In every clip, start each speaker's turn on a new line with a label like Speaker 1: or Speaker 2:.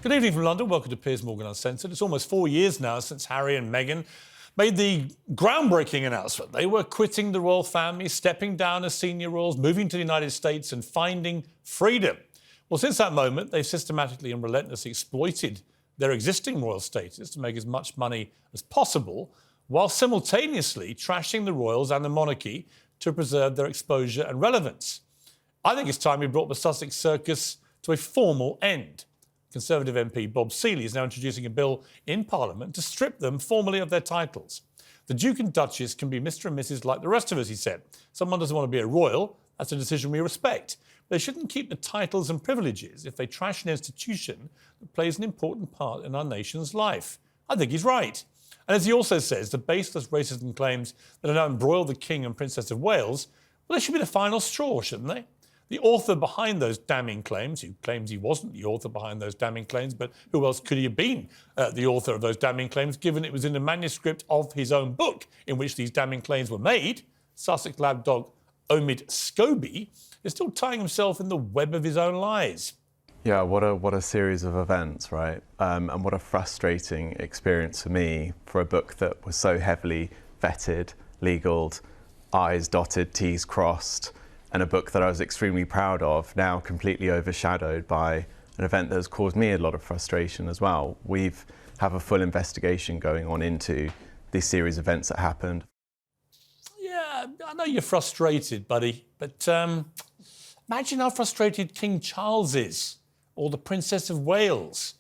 Speaker 1: Good evening from London. Welcome to Piers Morgan Uncensored. It's almost 4 years now since Harry and Meghan made the groundbreaking announcement. They were quitting the royal family, stepping down as senior royals, moving to the United States and finding freedom. Well, since that moment, they've systematically and relentlessly exploited their existing royal status to make as much money as possible, while simultaneously trashing the royals and the monarchy to preserve their exposure and relevance. I think it's time we brought the Sussex circus to a formal end. Conservative MP Bob Seeley is now introducing a bill in Parliament to strip them formally of their titles. The Duke and Duchess can be Mr and Mrs like the rest of us, he said. Someone doesn't want to be a royal, that's a decision we respect. They shouldn't keep the titles and privileges if they trash an institution that plays an important part in our nation's life. I think he's right. And as he also says, the baseless racism claims that are now embroiled the King and Princess of Wales, well, they should be the final straw, shouldn't they? The author behind those damning claims, who claims he wasn't the author behind those damning claims, but who else could he have been the author of those damning claims, given it was in the manuscript of his own book in which these damning claims were made? Sussex lab dog Omid Scobie is still tying himself in the web of his own lies.
Speaker 2: Yeah, what a series of events, right? And what a frustrating experience for me for a book that was so heavily vetted, legaled, I's dotted, T's crossed, and a book that I was extremely proud of, now completely overshadowed by an event that has caused me a lot of frustration as well. We have a full investigation going on into this series of events that happened.
Speaker 1: Yeah, I know you're frustrated, buddy, but imagine how frustrated King Charles is, or the Princess of Wales,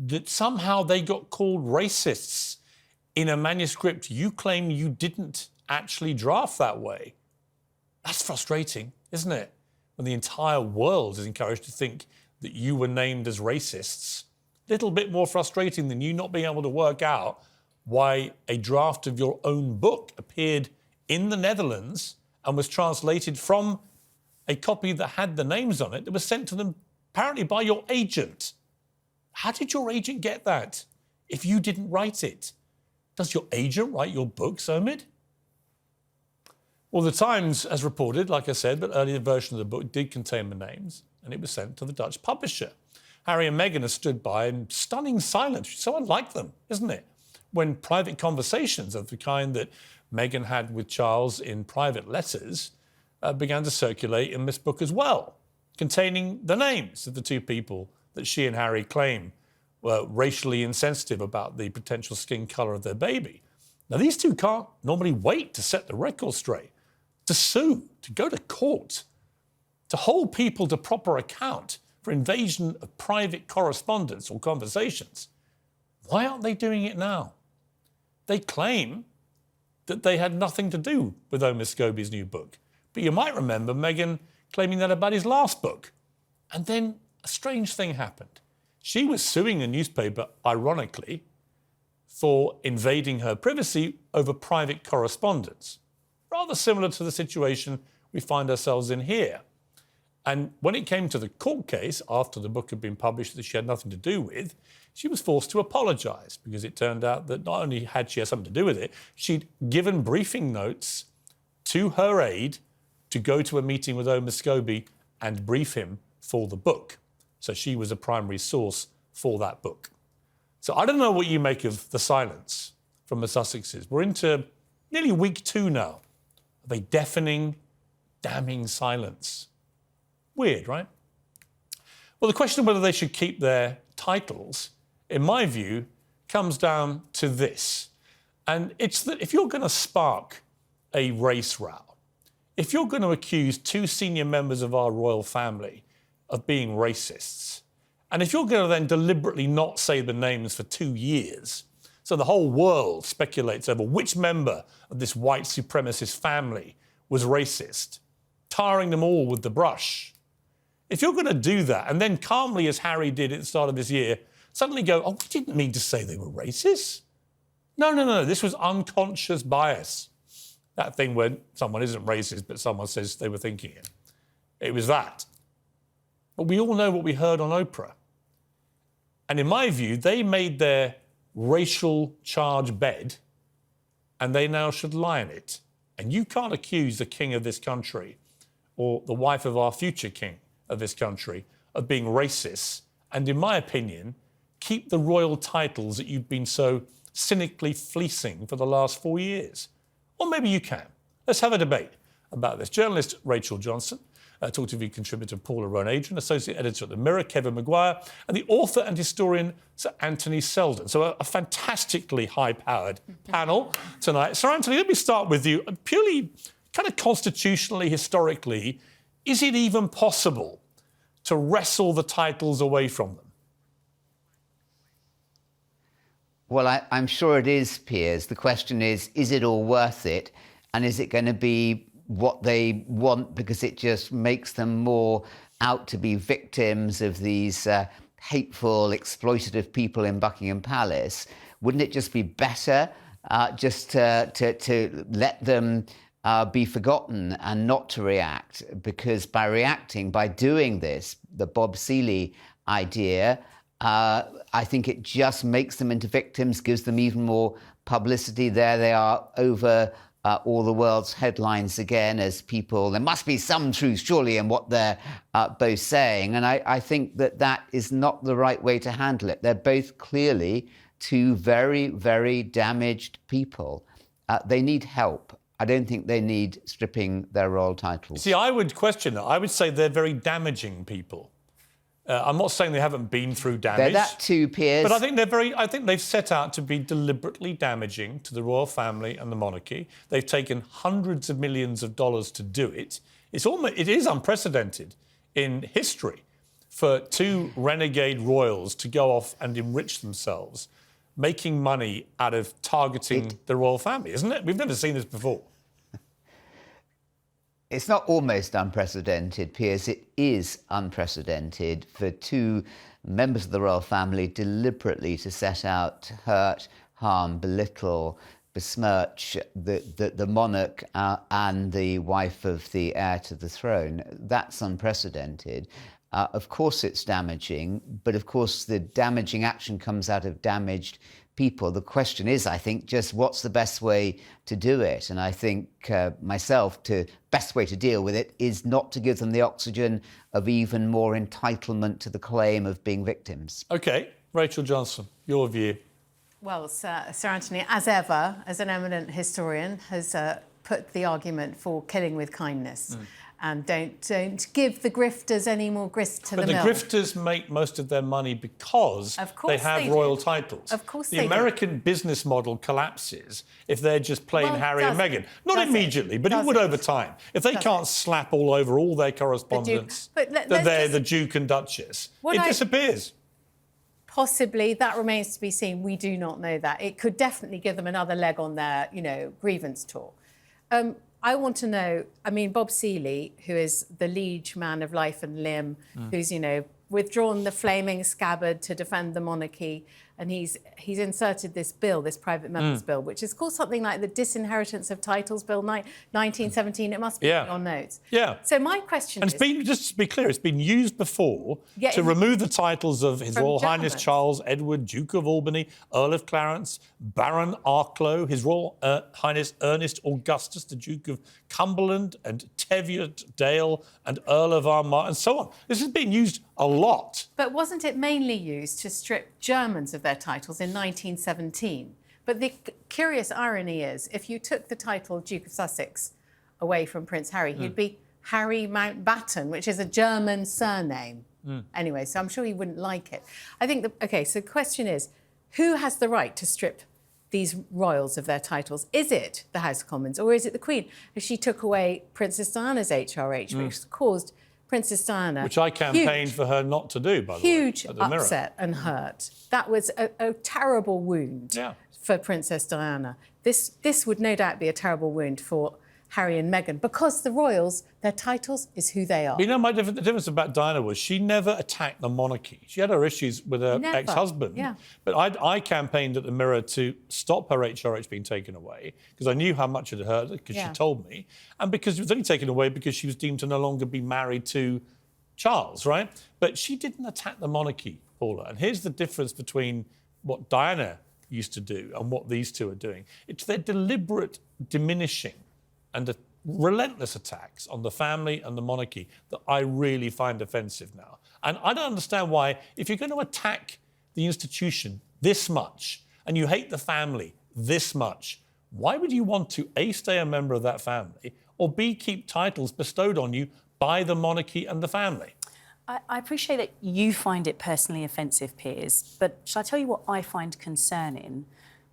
Speaker 1: that somehow they got called racists in a manuscript you claim you didn't actually draft that way. That's frustrating, isn't it? When the entire world is encouraged to think that you were named as racists. Little bit more frustrating than you not being able to work out why a draft of your own book appeared in the Netherlands and was translated from a copy that had the names on it that was sent to them apparently by your agent. How did your agent get that if you didn't write it? Does your agent write your books, Omid? Well, The Times has reported, like I said, that earlier version of the book did contain the names, and it was sent to the Dutch publisher. Harry and Meghan have stood by in stunning silence. So unlike them, isn't it? When private conversations of the kind that Meghan had with Charles in private letters began to circulate in this book as well, containing the names of the two people that she and Harry claim were racially insensitive about the potential skin colour of their baby. Now, these two can't normally wait to set the record straight, to sue, to go to court, to hold people to proper account for invasion of private correspondence or conversations. Why aren't they doing it now? They claim that they had nothing to do with Omid Scobie's new book. But you might remember Meghan claiming that about his last book. And then a strange thing happened. She was suing a newspaper, ironically, for invading her privacy over private correspondence. Rather similar to the situation we find ourselves in here. And when it came to the court case, after the book had been published that she had nothing to do with, she was forced to apologise because it turned out that not only had she had something to do with it, she'd given briefing notes to her aide to go to a meeting with Omid Scobie and brief him for the book. So she was a primary source for that book. So I don't know what you make of the silence from the Sussexes. We're into nearly week 2 now of a deafening, damning silence. Weird, right? Well, the question of whether they should keep their titles, in my view, comes down to this. And it's that if you're going to spark a race row, if you're going to accuse 2 senior members of our royal family of being racists, and if you're going to then deliberately not say the names for 2 years, so the whole world speculates over which member of this white supremacist family was racist, tarring them all with the brush. If you're going to do that, and then calmly, as Harry did at the start of this year, suddenly go, oh, we didn't mean to say they were racist. No, this was unconscious bias. That thing where someone isn't racist, but someone says they were thinking it. It was that. But we all know what we heard on Oprah. And in my view, they made their racial charge bed, and they now should lie in it. And you can't accuse the king of this country or the wife of our future king of this country of being racist and, in my opinion, keep the royal titles that you've been so cynically fleecing for the last 4 years? Or maybe you can. Let's have a debate about this. Journalist Rachel Johnson, Talk TV contributor Paula Rowan-Adrian, associate editor at The Mirror, Kevin Maguire, and the author and historian Sir Anthony Selden. So a fantastically high-powered panel tonight. Sir Anthony, let me start with you. Purely kind of constitutionally, historically, is it even possible to wrestle the titles away from them?
Speaker 3: Well, I'm sure it is, Piers. The question is it all worth it? And is it going to be what they want because it just makes them more out to be victims of these hateful, exploitative people in Buckingham Palace? Wouldn't it just be better just to let them be forgotten and not to react? Because by reacting, by doing this, the Bob Seeley idea, I think it just makes them into victims, gives them even more publicity. There they are over all the world's headlines again as people, there must be some truth surely in what they're both saying. And I think that is not the right way to handle it. They're both clearly two very, very damaged people. They need help. I don't think they need stripping their royal titles.
Speaker 1: See, I would question that. I would say they're very damaging people. I'm not saying they haven't been through damage.
Speaker 3: They're that too, Piers.
Speaker 1: But I think they've set out to be deliberately damaging to the royal family and the monarchy. They've taken hundreds of millions of dollars to do it. It is unprecedented in history for two renegade royals to go off and enrich themselves, making money out of targeting the royal family, isn't it? We've never seen this before.
Speaker 3: It's not almost unprecedented, Piers. It is unprecedented for two members of the royal family deliberately to set out to hurt, harm, belittle, besmirch the monarch and the wife of the heir to the throne. That's unprecedented. Of course it's damaging, but of course the damaging action comes out of damaged people. The question is, I think, just what's the best way to do it? And I think the best way to deal with it is not to give them the oxygen of even more entitlement to the claim of being victims.
Speaker 1: OK, Rachel Johnson, your view.
Speaker 4: Well, Sir Anthony, as ever, as an eminent historian, has put the argument for killing with kindness. And don't give the grifters any more grist to the mill.
Speaker 1: But the grifters make most of their money because they have royal titles.
Speaker 4: Of course
Speaker 1: the American business model collapses if they're just plain Harry and Meghan. Not immediately, but it would over time. If they can't slap all over all their correspondence that they're the Duke and Duchess, it disappears.
Speaker 4: Possibly, that remains to be seen. We do not know that. It could definitely give them another leg on their, grievance tour. I want to know, Bob Seeley, who is the liege man of life and limb, who's, withdrawn the flaming scabbard to defend the monarchy, and he's inserted this bill, this private members bill, which is called something like the Disinheritance of Titles Bill 1917. It must be in your notes.
Speaker 1: Yeah.
Speaker 4: So my question
Speaker 1: is... And just to be clear, it's been used before to remove the titles of His Royal Highness Charles Edward, Duke of Albany, Earl of Clarence, Baron Arklow, His Royal Highness Ernest Augustus, the Duke of Cumberland, and Teviot Dale, and Earl of Armagh, and so on. This has been used a lot.
Speaker 4: But wasn't it mainly used to strip Germans of their titles in 1917? But the curious irony is, if you took the title Duke of Sussex away from Prince Harry, he'd be Harry Mountbatten, which is a German surname. Anyway, so I'm sure he wouldn't like it. I think, so the question is, who has the right to strip these royals of their titles? Is it the House of Commons or is it the Queen? If she took away Princess Diana's HRH, which caused Princess Diana...
Speaker 1: Which I campaigned for her not to do, by the way.
Speaker 4: Huge upset and hurt. That was a terrible wound for Princess Diana. This would no doubt be a terrible wound for Harry and Meghan, because the royals, their titles is who they are.
Speaker 1: You know, the difference about Diana was she never attacked the monarchy. She had her issues with her ex-husband. Yeah. But I campaigned at the Mirror to stop her HRH being taken away, because I knew how much it had hurt, because she told me, and because it was only taken away because she was deemed to no longer be married to Charles, right? But she didn't attack the monarchy, Paula. And here's the difference between what Diana used to do and what these two are doing. It's their deliberate diminishing and the relentless attacks on the family and the monarchy that I really find offensive now. And I don't understand why, if you're going to attack the institution this much and you hate the family this much, why would you want to A, stay a member of that family, or B, keep titles bestowed on you by the monarchy and the family?
Speaker 5: I appreciate that you find it personally offensive, Piers, but shall I tell you what I find concerning?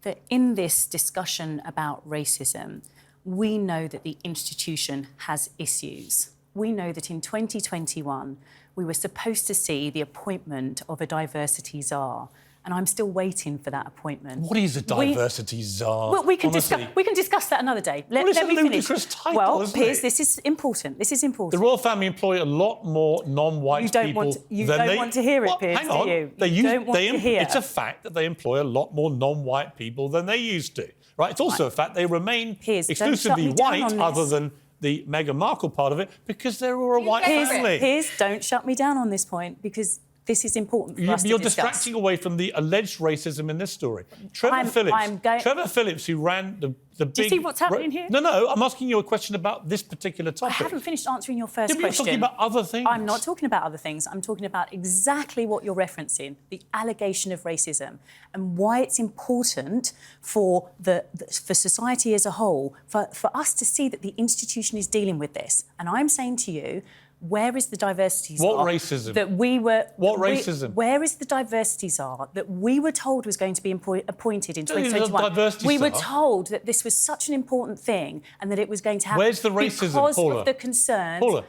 Speaker 5: That in this discussion about racism, we know that the institution has issues. We know that in 2021, we were supposed to see the appointment of a diversity czar, and I'm still waiting for that appointment.
Speaker 1: What is a diversity czar?
Speaker 5: Well, we can discuss that another day. Let
Speaker 1: it's
Speaker 5: me
Speaker 1: a
Speaker 5: finish.
Speaker 1: ludicrous title,
Speaker 5: well,
Speaker 1: isn't
Speaker 5: Piers,
Speaker 1: it?
Speaker 5: this is important. This is important.
Speaker 1: The royal family employ a lot more non-white people
Speaker 5: you
Speaker 1: than
Speaker 5: don't
Speaker 1: they...
Speaker 5: want to hear it,
Speaker 1: Well,
Speaker 5: Piers,
Speaker 1: hang on.
Speaker 5: do you?
Speaker 1: They
Speaker 5: You don't want to hear.
Speaker 1: It's a fact that they employ a lot more non-white people than they used to. Right? It's also a fact they remain
Speaker 5: Piers,
Speaker 1: exclusively
Speaker 5: don't shut me
Speaker 1: white,
Speaker 5: down on
Speaker 1: other
Speaker 5: this.
Speaker 1: than the Meghan Markle part of it, because they were a white family.
Speaker 5: Piers, don't shut me down on this point, because this is important for us to
Speaker 1: You're
Speaker 5: discuss.
Speaker 1: distracting away from the alleged racism in this story. Trevor Phillips, who ran the big...
Speaker 5: Do you see what's happening here?
Speaker 1: No, I'm asking you a question about this particular topic.
Speaker 5: I haven't finished answering your first
Speaker 1: You're
Speaker 5: question.
Speaker 1: talking about other things.
Speaker 5: I'm not talking about other things. I'm talking about exactly what you're referencing, the allegation of racism, and why it's important for for society as a whole, for us to see that the institution is dealing with this. And I'm saying to you, where is the diversity czar?
Speaker 1: What racism?
Speaker 5: That we were...
Speaker 1: Racism?
Speaker 5: Where is the diversity czar that we were told was going to be appointed in
Speaker 1: Don't you
Speaker 5: 2021?
Speaker 1: love diversity
Speaker 5: We were
Speaker 1: czar?
Speaker 5: told that this was such an important thing and that it was going to happen.
Speaker 1: Where's the racism,
Speaker 5: because
Speaker 1: Paula?
Speaker 5: of the concerns...
Speaker 1: Paula,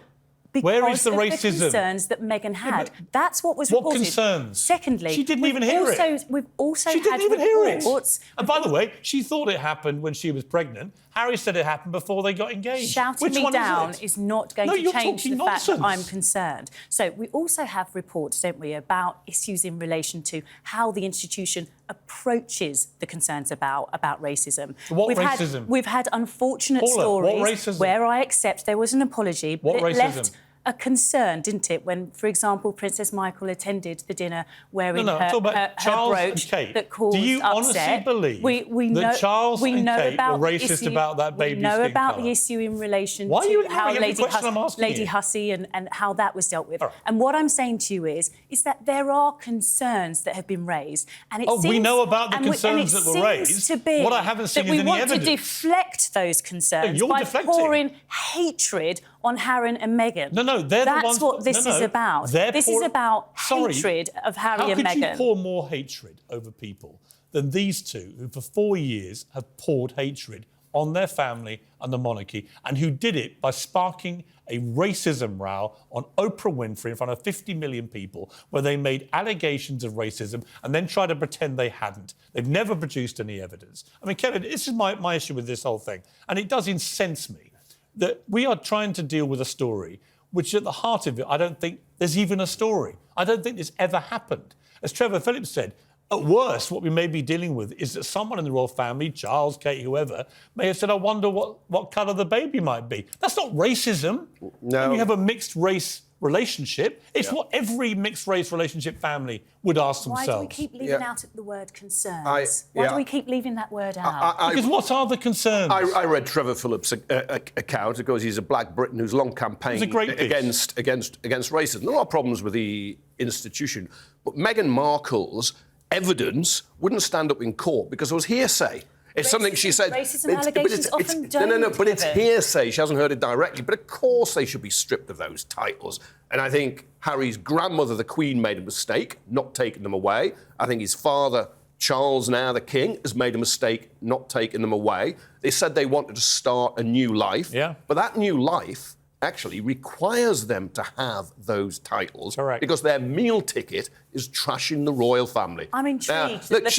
Speaker 1: where is the
Speaker 5: Because
Speaker 1: racism?
Speaker 5: of the concerns that Meghan had.
Speaker 1: but
Speaker 5: That's what was
Speaker 1: what
Speaker 5: reported.
Speaker 1: concerns?
Speaker 5: Secondly,
Speaker 1: She didn't even hear it.
Speaker 5: We've also
Speaker 1: She
Speaker 5: had
Speaker 1: didn't even hear it.
Speaker 5: reports...
Speaker 1: And by the way, she thought it happened when she was pregnant. Harry said it happened before they got engaged.
Speaker 5: Shouting
Speaker 1: Which
Speaker 5: me
Speaker 1: one
Speaker 5: down
Speaker 1: is
Speaker 5: is not going
Speaker 1: No,
Speaker 5: to
Speaker 1: you're
Speaker 5: change the
Speaker 1: talking
Speaker 5: fact that
Speaker 1: nonsense.
Speaker 5: I'm concerned. So we also have reports, don't we, about issues in relation to how the institution approaches the concerns about racism.
Speaker 1: What racism?
Speaker 5: We've had unfortunate
Speaker 1: Paula, what
Speaker 5: stories
Speaker 1: racism?
Speaker 5: where I accept there was an apology, but
Speaker 1: What
Speaker 5: it
Speaker 1: racism?
Speaker 5: left a concern, didn't it, when, for example, Princess Michael attended the dinner wearing
Speaker 1: No, I'm talking about
Speaker 5: her
Speaker 1: Charles and
Speaker 5: brooch
Speaker 1: Kate.
Speaker 5: that caused
Speaker 1: Do you honestly
Speaker 5: upset.
Speaker 1: believe
Speaker 5: we
Speaker 1: that
Speaker 5: know,
Speaker 1: Charles
Speaker 5: we
Speaker 1: and
Speaker 5: know
Speaker 1: Kate
Speaker 5: about
Speaker 1: were
Speaker 5: the
Speaker 1: racist
Speaker 5: issue,
Speaker 1: about that baby's
Speaker 5: We know
Speaker 1: skin
Speaker 5: about
Speaker 1: colour?
Speaker 5: the issue in relation
Speaker 1: Why are
Speaker 5: to
Speaker 1: you
Speaker 5: how
Speaker 1: ignoring every question I'm asking
Speaker 5: Lady
Speaker 1: you?
Speaker 5: Hussey and how that was dealt with.
Speaker 1: All right.
Speaker 5: And what I'm saying to you is that there are concerns that have been raised. And it
Speaker 1: Oh, we
Speaker 5: seems,
Speaker 1: know about the
Speaker 5: and
Speaker 1: concerns
Speaker 5: and
Speaker 1: that were raised.
Speaker 5: Seems to be
Speaker 1: What I haven't seen
Speaker 5: that
Speaker 1: is
Speaker 5: we
Speaker 1: any
Speaker 5: want
Speaker 1: evidence.
Speaker 5: to deflect those concerns
Speaker 1: you're
Speaker 5: by
Speaker 1: deflecting.
Speaker 5: pouring hatred on Harry and Meghan.
Speaker 1: No, they're the ones...
Speaker 5: That's what this is about. This is about hatred of Harry and Meghan.
Speaker 1: How could you pour more hatred over people than these two, who for 4 years have poured hatred on their family and the monarchy, and who did it by sparking a racism row on Oprah Winfrey in front of 50 million people, where they made allegations of racism and then tried to pretend they hadn't. They've never produced any evidence. I mean, Kevin, this is my issue with this whole thing, and it does incense me that we are trying to deal with a story which at the heart of it, I don't think there's even a story. I don't think this ever happened. As Trevor Phillips said, at worst, what we may be dealing with is that someone in the royal family, Charles, Kate, whoever, may have said, I wonder what colour the baby might be. That's not racism.
Speaker 6: No.
Speaker 1: When you have a mixed race relationship, it's what every mixed race relationship family would ask
Speaker 5: Why
Speaker 1: themselves.
Speaker 5: do we keep leaving out the word concerns?
Speaker 6: yeah.
Speaker 5: Why do we keep leaving that word out?
Speaker 1: Because what are the concerns?
Speaker 6: I read Trevor Phillips' account because he's a black Briton who's long campaigned
Speaker 1: It's a great piece.
Speaker 6: against racism. There are problems with the institution, but Meghan Markle's evidence wouldn't stand up in court because it was hearsay. It's something she said.
Speaker 5: Racism allegations often don't.
Speaker 6: No, but it's
Speaker 5: Kevin.
Speaker 6: hearsay. She hasn't heard it directly. But of course they should be stripped of those titles. And I think Harry's grandmother, the Queen, made a mistake not taking them away. I think his father, Charles, now the King, has made a mistake not taking them away. They said they wanted to start a new life.
Speaker 1: Yeah.
Speaker 6: But that new life actually requires them to have those titles.
Speaker 1: Correct.
Speaker 6: Because their meal ticket is trashing the royal family.
Speaker 5: I'm intrigued
Speaker 6: Now,
Speaker 5: that
Speaker 6: look,
Speaker 5: the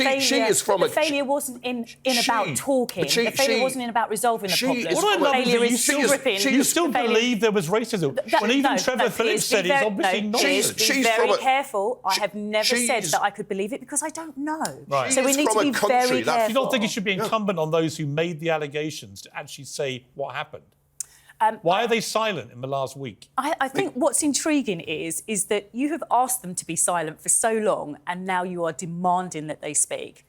Speaker 5: failure wasn't in about talking. The failure wasn't in about resolving the problem.
Speaker 1: What I love
Speaker 5: failure
Speaker 1: is
Speaker 5: is
Speaker 1: that
Speaker 5: stripping.
Speaker 1: you still
Speaker 5: the failure-
Speaker 1: believe there was racism. when even Trevor Phillips said he's obviously not.
Speaker 5: Please be
Speaker 6: She's
Speaker 5: very
Speaker 6: from a-
Speaker 5: careful. I have never said
Speaker 6: she's-
Speaker 5: that I could believe it because I don't know.
Speaker 1: Right.
Speaker 5: So we
Speaker 6: She's
Speaker 5: need to
Speaker 6: from a
Speaker 5: be
Speaker 6: country
Speaker 5: very
Speaker 6: that-
Speaker 5: careful.
Speaker 1: You don't think it should be incumbent on those who made the allegations to actually say what happened? Why are they silent in the last week?
Speaker 5: I think what's intriguing is that you have asked them to be silent for so long and now you are demanding that they speak.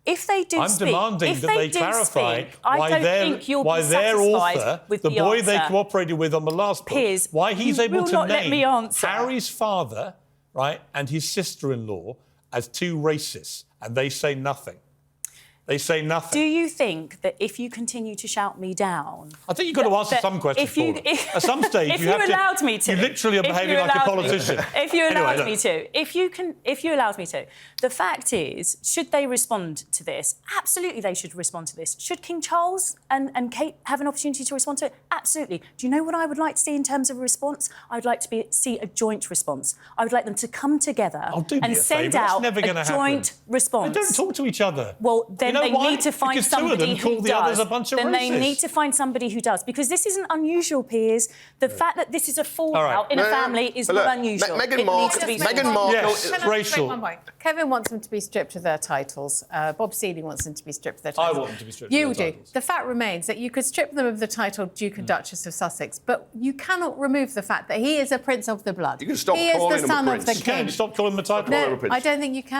Speaker 5: If they do
Speaker 1: I'm
Speaker 5: speak,
Speaker 1: demanding
Speaker 5: if
Speaker 1: that
Speaker 5: they
Speaker 1: they
Speaker 5: do
Speaker 1: clarify
Speaker 5: speak, I
Speaker 1: why
Speaker 5: don't
Speaker 1: their,
Speaker 5: think you'll
Speaker 1: why
Speaker 5: be
Speaker 1: their
Speaker 5: satisfied
Speaker 1: author,
Speaker 5: with
Speaker 1: the boy they
Speaker 5: answer.
Speaker 1: cooperated with on the last book,
Speaker 5: Piers,
Speaker 1: why he's
Speaker 5: you
Speaker 1: able
Speaker 5: will
Speaker 1: to
Speaker 5: not let
Speaker 1: name
Speaker 5: me answer.
Speaker 1: Harry's father, right, and his sister-in-law as two racists, and they say nothing. They say nothing.
Speaker 5: Do you think that if you continue to shout me down...
Speaker 1: I think you've got to answer some questions, Paula. At some stage,
Speaker 5: if
Speaker 1: you have
Speaker 5: allowed me to...
Speaker 1: You literally are behaving like a politician.
Speaker 5: If you allowed me to. If you allowed me to. The fact is, should they respond to this? Absolutely they should respond to this. Should King Charles and Kate have an opportunity to respond to it? Absolutely. Do you know what I would like to see in terms of a response? I would like to see a joint response. I would like them to come together and send out a joint response.
Speaker 1: They don't talk to each other.
Speaker 5: Well, then they need to find
Speaker 1: because
Speaker 5: somebody
Speaker 1: two of them
Speaker 5: who
Speaker 1: call the
Speaker 5: does.
Speaker 1: others a bunch of
Speaker 5: then
Speaker 1: racists.
Speaker 5: they need to find somebody who does, because this isn't unusual, Piers. The fact that this is a fallout in a family is not unusual.
Speaker 6: Meghan Markle,
Speaker 1: yes, racial.
Speaker 4: Kevin wants them to be stripped of their titles. Bob Seeley wants them to be stripped of their titles.
Speaker 1: I want them to be stripped of their titles.
Speaker 4: You do. The fact remains that you could strip them of the title Duke and Duchess of Sussex, but you cannot remove the fact that he is a prince of the blood.
Speaker 6: You can stop
Speaker 4: he is
Speaker 6: calling
Speaker 4: the
Speaker 6: him
Speaker 4: son
Speaker 6: a
Speaker 4: of the
Speaker 6: prince.
Speaker 1: You
Speaker 4: king.
Speaker 1: can't stop calling him a title.
Speaker 4: No, I don't think you can.